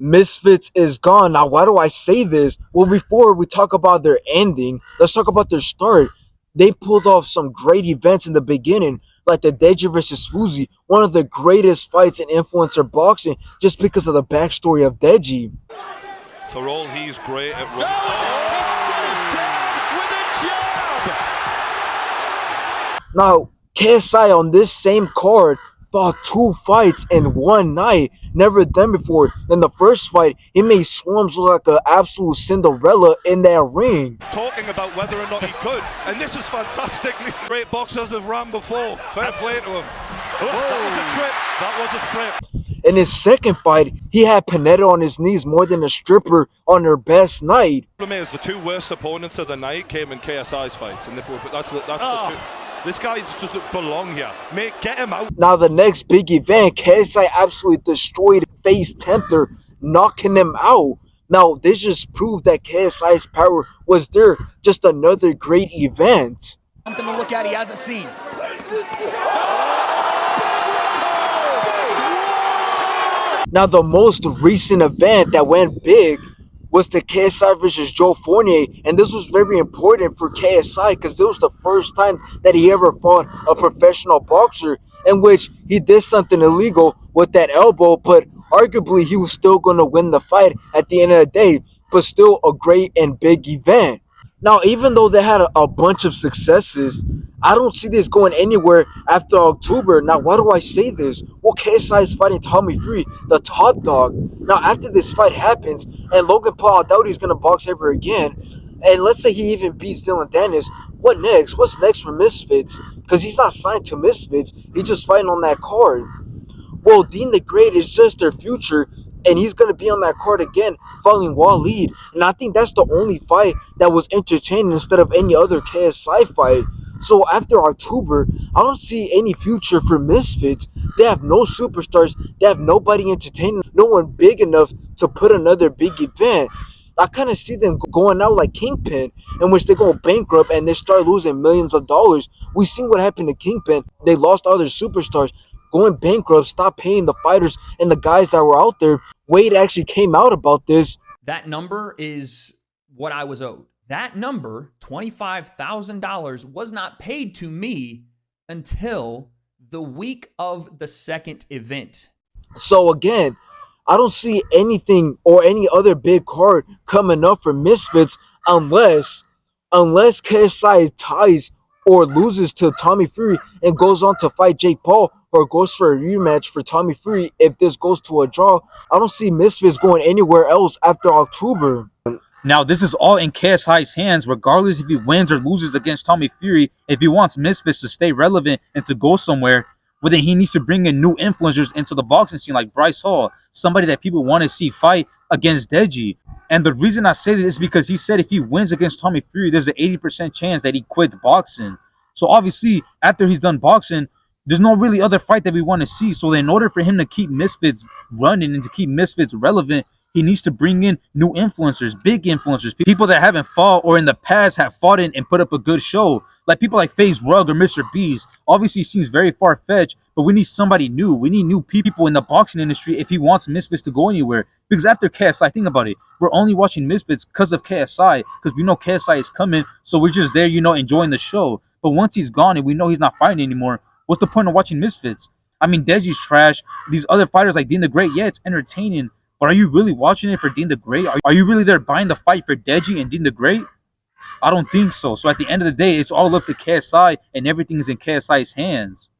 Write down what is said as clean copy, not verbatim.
Misfits is gone. Now, why do I say this? Well, before we talk about their ending, let's talk about their start. They pulled off some great events in the beginning, like the Deji versus Fuzi, one of the greatest fights in influencer boxing, just because of the backstory of Deji. For all he's great at running. Now, KSI on this same card fought 2 fights in one night, never done before. In the first fight, he made Swarms look like an absolute Cinderella in that ring. Talking about whether or not he could, and this is fantastically great boxers have ran before. Fair play to him. That was a trip. That was a slip. In his second fight, he had Pineda on his knees more than a stripper on their best night. The problem is the two worst opponents of the night came in KSI's fights, and if that's the two. This guy just doesn't belong here. Mate, get him out. Now the next big event, KSI absolutely destroyed Face Tempter, knocking him out. Now this just proved that KSI's power was there. Just another great event. Something to look at he hasn't seen. Now the most recent event that went big was the KSI versus Joe Fournier, and this was very important for KSI because it was the first time that he ever fought a professional boxer in which he did something illegal with that elbow, but arguably he was still going to win the fight at the end of the day, but still a great and big event. Now, even though they had a bunch of successes, I don't see this going anywhere after October. Now, why do I say this? Well, KSI is fighting Tommy Fury, the top dog. Now, after this fight happens, and Logan Paul, I doubt he's going to box ever again, and let's say he even beats Dylan Dennis, what next? What's next for Misfits? Because he's not signed to Misfits. He's just fighting on that card. Well, Dean the Great is just their future, and he's going to be on that card again following Waleed. And I think that's the only fight that was entertaining instead of any other KSI fight. So after October, I don't see any future for Misfits. They have no superstars. They have nobody entertaining. No one big enough to put another big event. I kind of see them going out like Kingpin, in which they go bankrupt and they start losing millions of dollars. We seen what happened to Kingpin. They lost all their superstars, going bankrupt, stopped paying the fighters and the guys that were out there. Wade actually came out about this. That number is what I was owed. That number, $25,000, was not paid to me until the week of the second event. So again, I don't see anything or any other big card coming up for Misfits unless KSI ties or loses to Tommy Fury and goes on to fight Jake Paul, or goes for a rematch for Tommy Fury. If this goes to a draw, I don't see Misfits going anywhere else after October. Now, this is all in KSI's hands, regardless if he wins or loses against Tommy Fury. If he wants Misfits to stay relevant and to go somewhere, well, then he needs to bring in new influencers into the boxing scene, like Bryce Hall, somebody that people want to see fight against Deji. And the reason I say this is because he said if he wins against Tommy Fury, there's an 80% chance that he quits boxing. So obviously, after he's done boxing, there's no really other fight that we want to see. So in order for him to keep Misfits running and to keep Misfits relevant, he needs to bring in new influencers, big influencers, people that haven't fought or in the past have fought in and put up a good show. Like people like FaZe Rug or Mr. Beast. Obviously, seems very far-fetched, but we need somebody new. We need new people in the boxing industry if he wants Misfits to go anywhere. Because after KSI, think about it. We're only watching Misfits because of KSI, because we know KSI is coming, so we're just there, enjoying the show. But once he's gone and we know he's not fighting anymore, what's the point of watching Misfits? I mean, Deji's trash. These other fighters like Dean the Great, yeah, it's entertaining. But are you really watching it for Dean the Great? Are you really there buying the fight for Deji and Dean the Great? I don't think so. So at the end of the day, it's all up to KSI, and everything is in KSI's hands.